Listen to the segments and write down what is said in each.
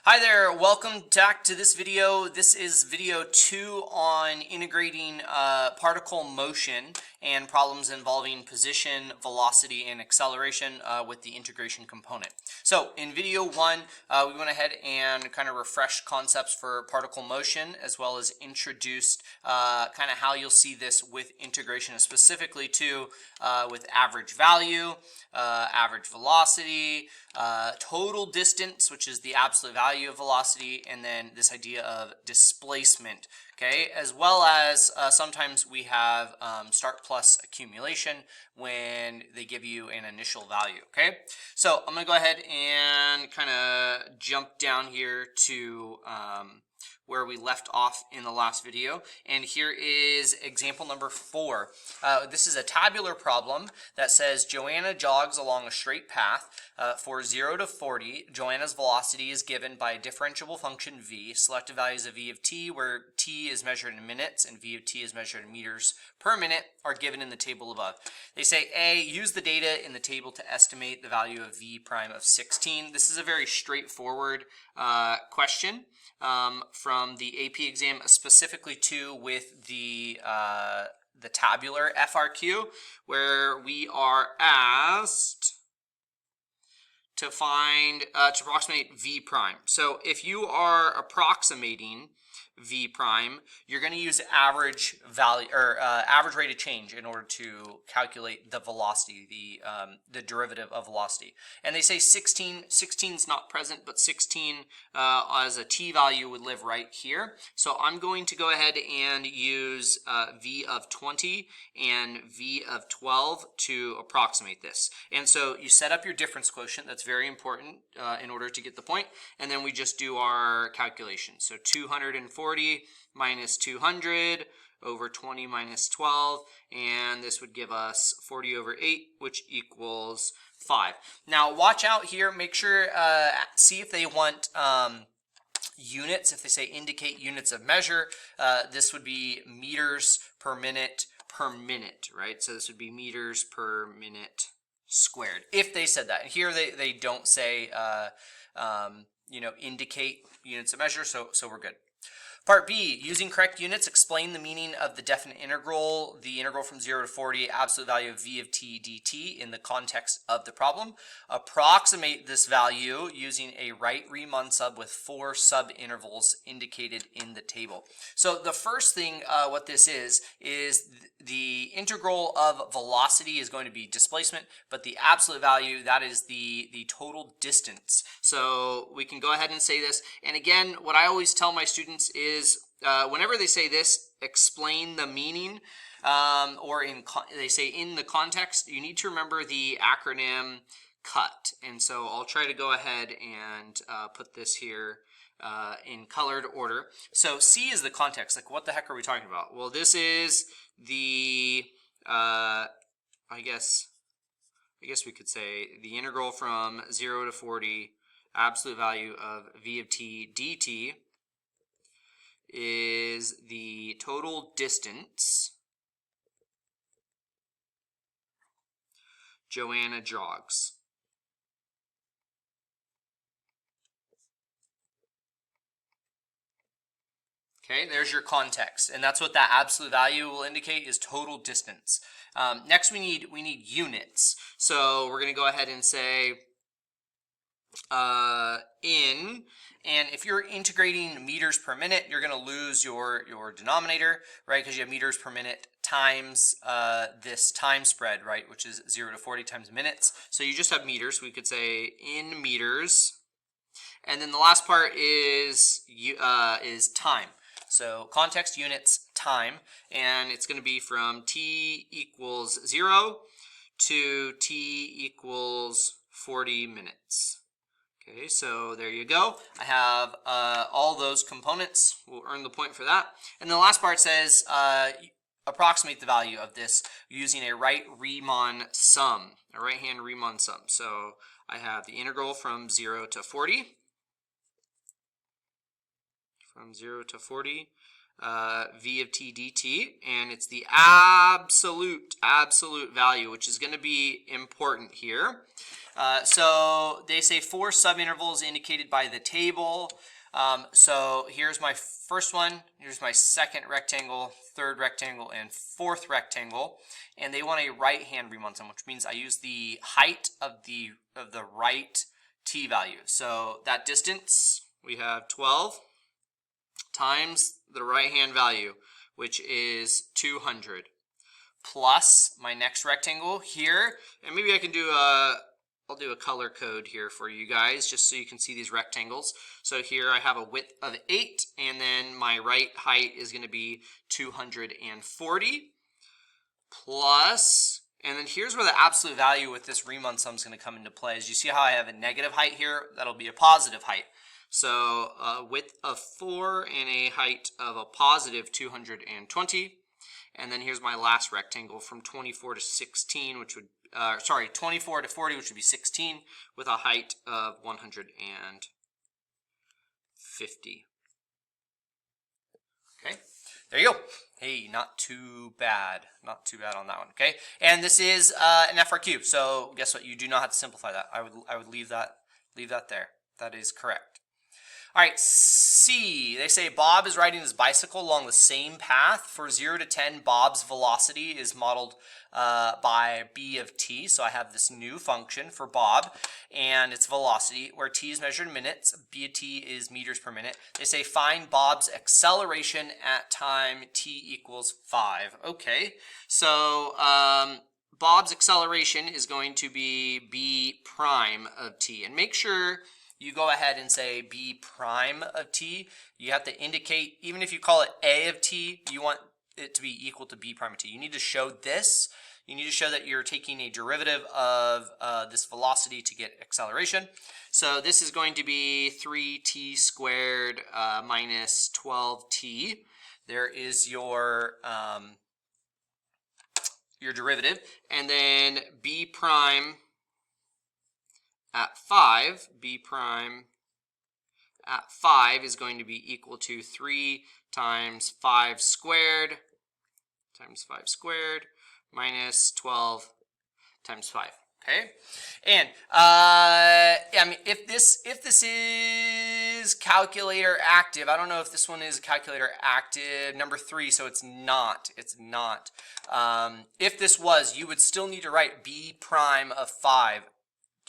Hi there, welcome back to this video. This is video 2 on integrating particle motion and problems involving position, velocity, and acceleration with the integration component. So in video 1, we went ahead and kind of refreshed concepts for particle motion as well as introduced kind of how you'll see this with integration, and specifically too with average value, average velocity, total distance, which is the absolute value of velocity, and then this idea of displacement, okay, as well as sometimes we have start plus accumulation when they give you an initial value, okay. So I'm going to go ahead and kind of jump down here to where we left off in the last video, and here is example number 4. This is a tabular problem that says Joanna jogs along a straight path for 0 to 40. Joanna's velocity is given by a differentiable function v. Selected values of v of t, where t is measured in minutes and v of t is measured in meters per minute, are given in the table above. They say A, use the data in the table to estimate the value of v prime of 16. This is a very straightforward question from the AP exam, specifically too with the tabular FRQ, where we are asked to find to approximate v prime. So if you are approximating v prime, you're going to use average value or average rate of change in order to calculate the velocity, the derivative of velocity. And they say 16 is not present, but 16 as a t value would live right here. So I'm going to go ahead and use v of 20 and v of 12 to approximate this. And so you set up your difference quotient. That's very important in order to get the point. And then we just do our calculation. So 240 minus 200 over 20 minus 12, and this would give us 40 over 8, which equals 5. Now watch out here, make sure, see if they want units. If they say indicate units of measure, this would be meters per minute, right? So this would be meters per minute squared, if they said that. And here they don't say, indicate units of measure, so we're good. Part B, using correct units, explain the meaning of the definite integral, the integral from 0 to 40, absolute value of v of t dt in the context of the problem. Approximate this value using a right Riemann sub with 4 sub-intervals indicated in the table. So the first thing, what this is the integral of velocity is going to be displacement, but the absolute value, that is the total distance. So we can go ahead and say this. And again, what I always tell my students is whenever they say this, explain the meaning, or they say in the context, you need to remember the acronym CUT. And so I'll try to go ahead and put this here in colored order. So C is the context. Like, what the heck are we talking about? Well, this is the I guess we could say the integral from 0 to 40, absolute value of v of t dt is the total distance Joanna jogs. Okay, there's your context, and that's what that absolute value will indicate, is total distance. Next, we need units. So we're going to go ahead and say and if you're integrating meters per minute, you're going to lose your denominator, right? Because you have meters per minute times this time spread, right? Which is 0 to 40 times minutes. So you just have meters. We could say in meters. And then the last part is time. So context, units, time. And it's going to be from t equals 0 to t equals 40 minutes. Okay, so there you go. I have all those components. We'll earn the point for that. And the last part says approximate the value of this using a right Riemann sum, a right-hand Riemann sum. So I have the integral from 0 to 40. From 0 to 40, v of t dt, and it's the absolute value, which is going to be important here. So they say 4 subintervals indicated by the table. So here's my first one, here's my second rectangle, third rectangle, and fourth rectangle. And they want a right-hand Riemann sum, which means I use the height of the right t value. So that distance, we have 12 times the right-hand value, which is 200, plus my next rectangle here. And maybe I can do I'll do a color code here for you guys just so you can see these rectangles. So here I have a width of 8, and then my right height is going to be 240 plus, and then here's where the absolute value with this Riemann sum is going to come into play. As you see how I have a negative height here, that'll be a positive height. So a width of 4 and a height of a positive 220. And then here's my last rectangle from 24 to 16, which would 24 to 40, which would be 16, with a height of 150. Okay, there you go. Hey, not too bad. Not too bad on that one, okay? And this is an FRQ, so guess what? You do not have to simplify that. I would leave that there. That is correct. All right, C, they say Bob is riding his bicycle along the same path. For 0 to 10, Bob's velocity is modeled by b of t. So I have this new function for Bob, and its velocity, where t is measured in minutes, b of t is meters per minute. They say find Bob's acceleration at time t equals 5. Okay, so Bob's acceleration is going to be b prime of t. And make sure you go ahead and say b prime of t. You have to indicate, even if you call it a of t, you want it to be equal to b prime of t. You need to show this. You need to show that you're taking a derivative of this velocity to get acceleration. So this is going to be 3t squared minus 12t. There is your derivative. And then b prime at 5, b prime at 5 is going to be equal to 3 times 5 squared minus 12 times 5. Okay, and I mean, if this is calculator active, I don't know if this one is calculator active number 3, so it's not. If this was, you would still need to write b prime of 5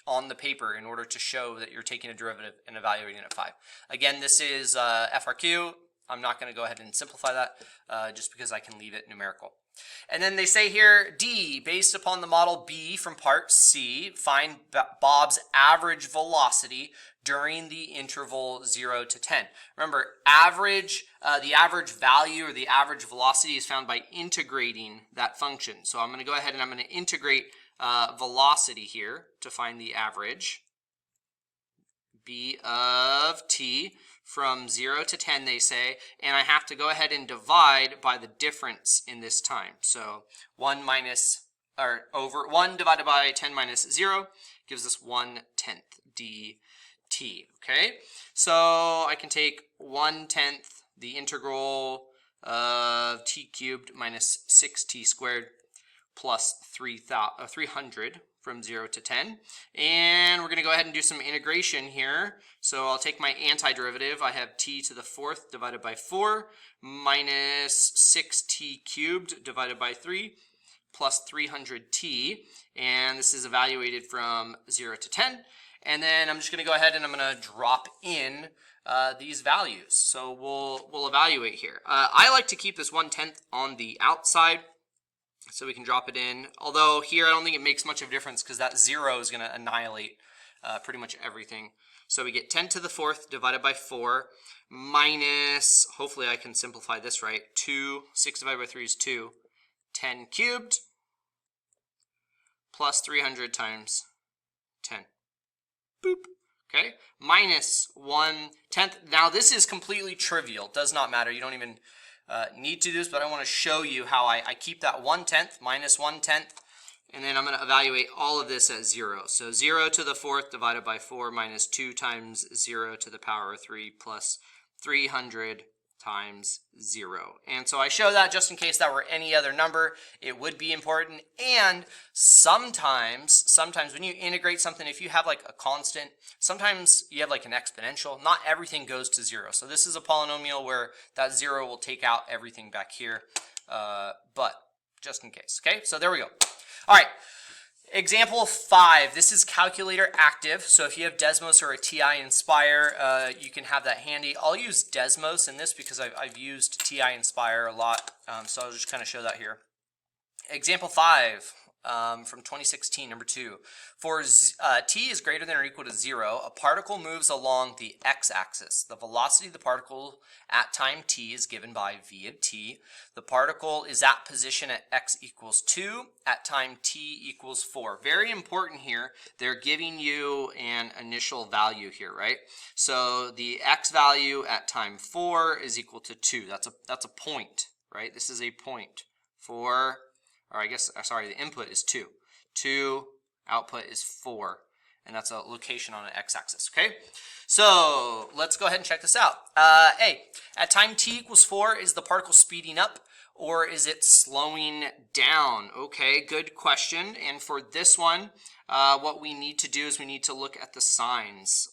on the paper in order to show that you're taking a derivative and evaluating at 5. Again, this is FRQ. I'm not going to go ahead and simplify that just because I can leave it numerical. And then they say here, D, based upon the model B from part C, find Bob's average velocity during the interval 0 to 10. Remember, the average value or the average velocity is found by integrating that function. So I'm going to go ahead and I'm going to integrate velocity here to find the average, b of t, from 0 to 10, they say, and I have to go ahead and divide by the difference in this time. So 1 divided by 10 minus 0 gives us 1/10 dt. Okay, so I can take 1/10 the integral of t cubed minus 6t squared plus 300 from 0 to 10. And we're going to go ahead and do some integration here. So I'll take my antiderivative. I have t to the 4th divided by 4 minus 6t cubed divided by 3 plus 300t. And this is evaluated from 0 to 10. And then I'm just going to go ahead and I'm going to drop in these values. So we'll evaluate here. I like to keep this 1/10 on the outside, so we can drop it in. Although here I don't think it makes much of a difference because that 0 is going to annihilate pretty much everything. So we get 10 to the 4th divided by 4 minus, hopefully I can simplify this right, 6 divided by 3 is 2, 10 cubed plus 300 times 10. Boop. Okay, minus 1/10. Now this is completely trivial. Does not matter. You don't even need to do this, but I want to show you how I keep that 1/10 minus 1/10, and then I'm going to evaluate all of this at 0. So 0 to the 4th divided by 4 minus 2 times 0 to the power of 3 plus 300 times 0. And so I show that just in case that were any other number, it would be important. And sometimes when you integrate something, if you have like a constant, sometimes you have like an exponential, not everything goes to 0. So this is a polynomial where that 0 will take out everything back here, but just in case. Okay, so there we go. All right. Example 5, this is calculator active. So if you have Desmos or a TI Nspire, you can have that handy. I'll use Desmos in this because I've used TI Nspire a lot. So I'll just kind of show that here. Example 5 from 2016, number 2. For t is greater than or equal to 0, a particle moves along the x-axis. The velocity of the particle at time t is given by v of t. The particle is at position at x equals 2, at time t equals 4. Very important here, they're giving you an initial value here, right? So the x value at time 4 is equal to 2. That's a point, right? This is a point for, or I guess, sorry, the input is 2. 2, output is 4. And that's a location on an x-axis, okay? So let's go ahead and check this out. A, at time t equals 4, is the particle speeding up or is it slowing down? Okay, good question. And for this one, what we need to do is we need to look at the signs.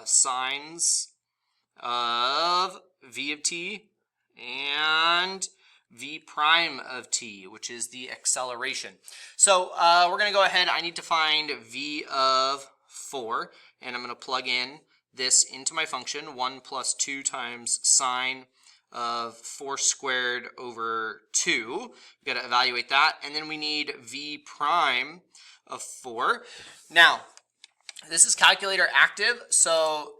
Signs of v of t and v prime of t, which is the acceleration. So we're going to go ahead. I need to find v of 4, and I'm going to plug in this into my function. 1 plus 2 times sine of 4 squared over 2. We've got to evaluate that. And then we need v prime of 4. Now, this is calculator active, so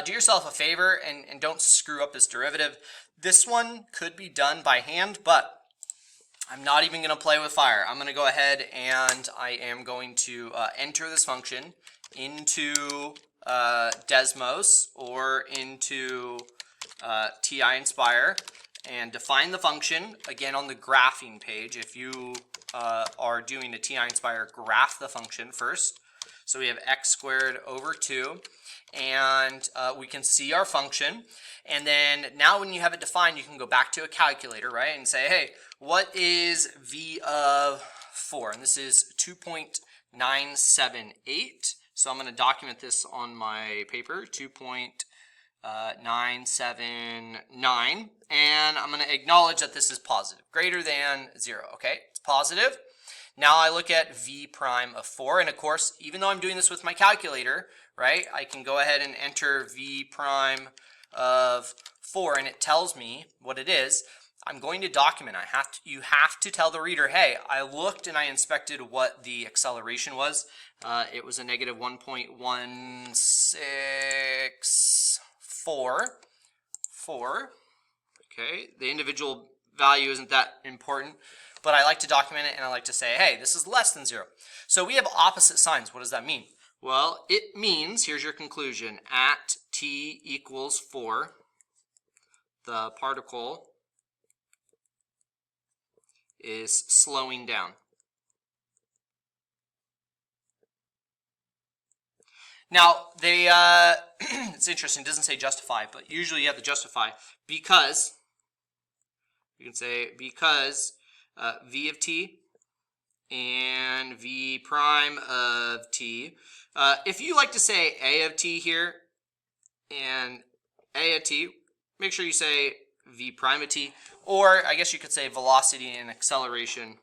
do yourself a favor and don't screw up this derivative. This one could be done by hand, but I'm not even going to play with fire. I'm going to go ahead and I am going to enter this function into Desmos or into TI Nspire and define the function. Again, on the graphing page, if you are doing a TI Nspire, graph the function first. So we have x squared over 2, and we can see our function. And then now when you have it defined, you can go back to a calculator, right, and say, hey, what is v of 4? And this is 2.978. So I'm going to document this on my paper, 2.979. And I'm going to acknowledge that this is positive, greater than 0, okay? It's positive. Now I look at v prime of 4, and of course, even though I'm doing this with my calculator, right, I can go ahead and enter v prime of 4, and it tells me what it is. I'm going to document. You have to tell the reader, hey, I looked and I inspected what the acceleration was. It was a negative 1.164. Okay, the individual value isn't that important, but I like to document it and I like to say, hey, this is less than 0. So we have opposite signs. What does that mean? Well, it means, here's your conclusion, at t equals 4, the particle is slowing down. Now, it's interesting, it doesn't say justify, but usually you have to justify because, you can say because v of t and v prime of t. If you like to say a of t here and a of t, make sure you say v prime of t, or I guess you could say velocity and acceleration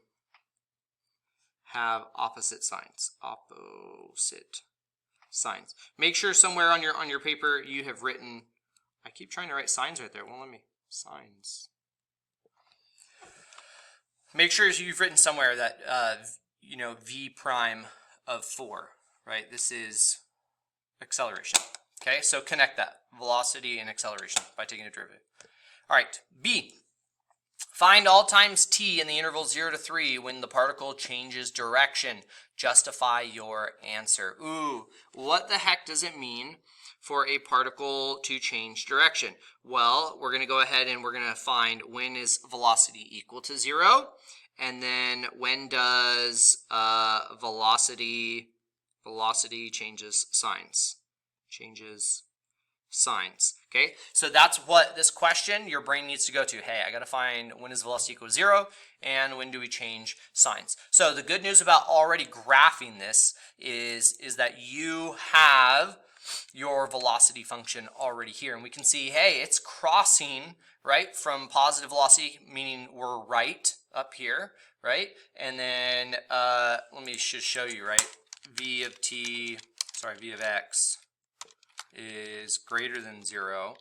have opposite signs. Opposite signs. Make sure somewhere on your paper you have written, I keep trying to write signs right there, it won't let me, signs. Make sure you've written somewhere that, v prime of 4, right? This is acceleration. Okay, so connect that, velocity and acceleration, by taking a derivative. All right, B. Find all times t in the interval 0 to 3 when the particle changes direction. Justify your answer. Ooh, what the heck does it mean for a particle to change direction? Well, we're going to go ahead and we're going to find when is velocity equal to 0, and then when does velocity changes signs. Changes signs. Okay, so that's what this question, your brain needs to go to. Hey, I got to find when is velocity equal to 0 and when do we change signs. So the good news about already graphing this is that you have your velocity function already here, and we can see, hey, it's crossing right from positive velocity, meaning we're right up here, right? And then let me just show you, right? V of x is greater than 0.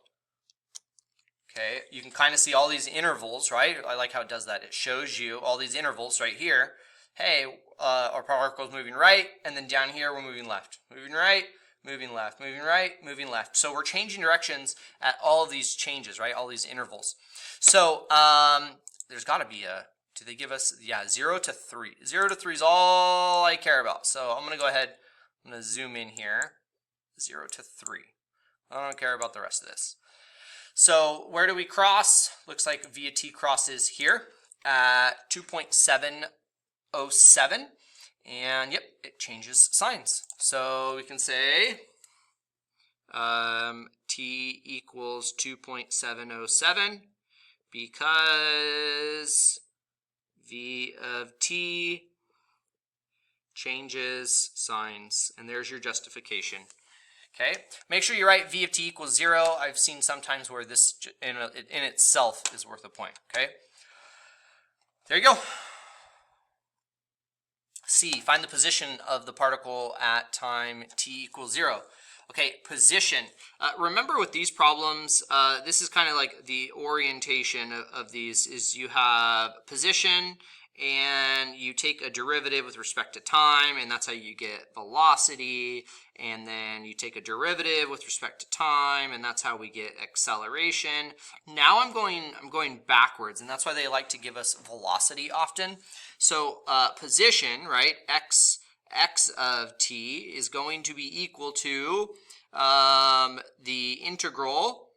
Okay, you can kind of see all these intervals, right? I like how it does that. It shows you all these intervals right here. Hey, our particle is moving right, and then down here we're moving left. Moving right, moving left, moving right, moving left. So we're changing directions at all of these changes, right? All these intervals. So there's got to be a, do they give us, yeah, 0 to 3. 0 to 3 is all I care about. So I'm going to go ahead, I'm going to zoom in here. 0 to 3. I don't care about the rest of this. So where do we cross? Looks like v of t crosses here at 2.707. And yep, it changes signs. So we can say t equals 2.707 because v of t changes signs. And there's your justification. Okay, make sure you write v of t equals 0. I've seen sometimes where this in itself is worth a point. Okay, there you go. C, find the position of the particle at time t equals 0. Okay, position. Remember with these problems, this is kind of like the orientation of these is you have position and you take a derivative with respect to time, and that's how you get velocity, and then you take a derivative with respect to time, and that's how we get acceleration. Now I'm going backwards, and that's why they like to give us velocity often. So position, right, x of t is going to be equal to the integral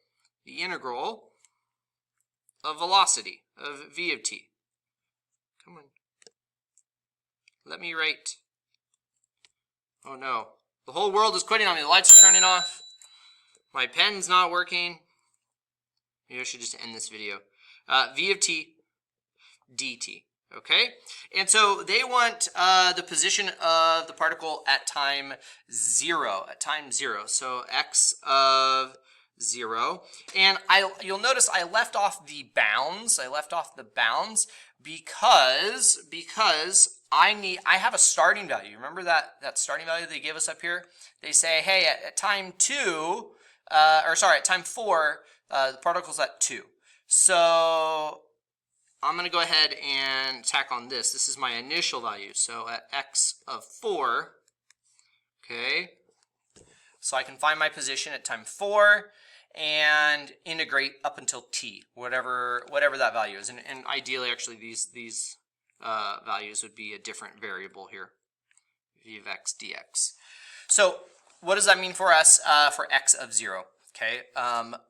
of velocity of v of t. Come on. Let me write. Oh no. The whole world is quitting on me. The lights are turning off. My pen's not working. Maybe I should just end this video. V of t dt. Okay? And so they want the position of the particle at time 0. So x of 0. And you'll notice I left off the bounds. Because I have a starting value. Remember that starting value they gave us up here? They say, hey, at time 2, at time 4, the particle's at 2. So I'm going to go ahead and tack on this. This is my initial value. So at x of 4, okay, so I can find my position at time 4 and integrate up until t, whatever that value is. And ideally, actually, these values would be a different variable here, v of x dx. So what does that mean for us for x of 0? Okay,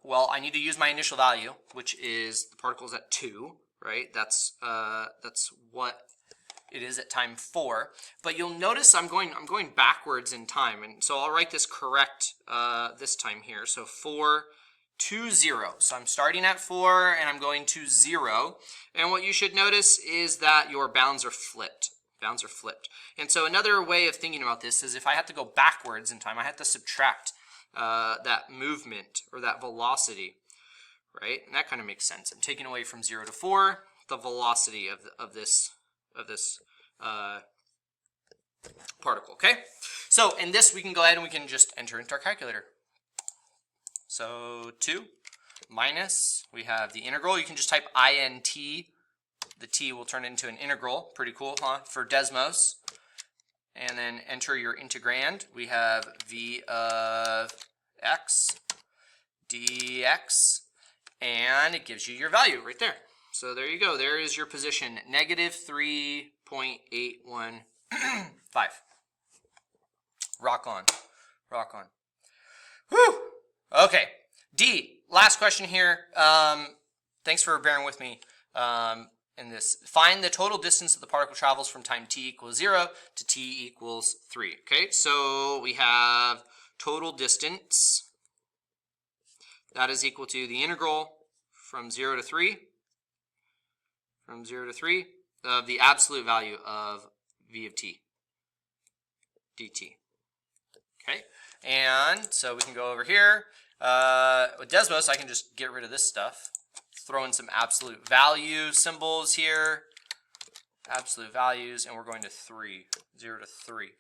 well, I need to use my initial value, which is the particle's at 2, right? That's what it is at time 4. But you'll notice I'm going backwards in time, and so I'll write this correct this time here. So 4 to 0. So I'm starting at 4 and I'm going to 0. And what you should notice is that your bounds are flipped. And so another way of thinking about this is if I have to go backwards in time, I have to subtract that movement or that velocity, right? And that kind of makes sense. I'm taking away from 0 to 4 the velocity of this particle, okay? So in this, we can go ahead and we can just enter into our calculator. So 2 minus, we have the integral. You can just type int. The t will turn into an integral. Pretty cool, huh? For Desmos. And then enter your integrand. We have v of x dx. And it gives you your value right there. So there you go. There is your position, negative 3.815. Rock on. Whew. Okay. D, last question here. Thanks for bearing with me in this. Find the total distance that the particle travels from time t equals 0 to t equals 3. Okay, so we have total distance that is equal to the integral from 0 to 3, of the absolute value of v of t dt. Okay, and so we can go over here. With Desmos, I can just get rid of this stuff. Throw in some absolute value symbols here. Absolute values, and we're going to 3, 0 to 3.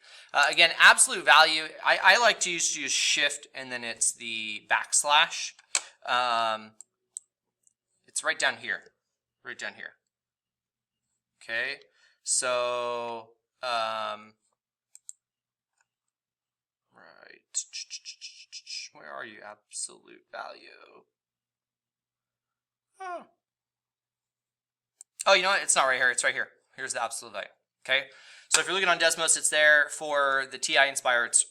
Again, absolute value, I like to use shift and then it's the backslash. It's right down here. Okay, so, right, where are you, absolute value? Oh, you know what, it's not right here, it's right here. Here's the absolute value, okay? So if you're looking on Desmos, it's there. For the TI Nspire, it's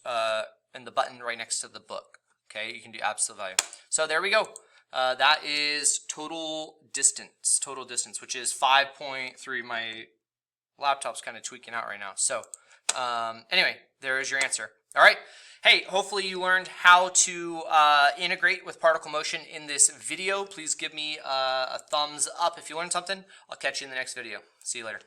in the button right next to the book, okay? You can do absolute value. So there we go. That is total distance, which is 5.3. My laptop's kind of tweaking out right now. So anyway, there is your answer. All right. Hey, hopefully you learned how to integrate with particle motion in this video. Please give me a thumbs up if you learned something. I'll catch you in the next video. See you later.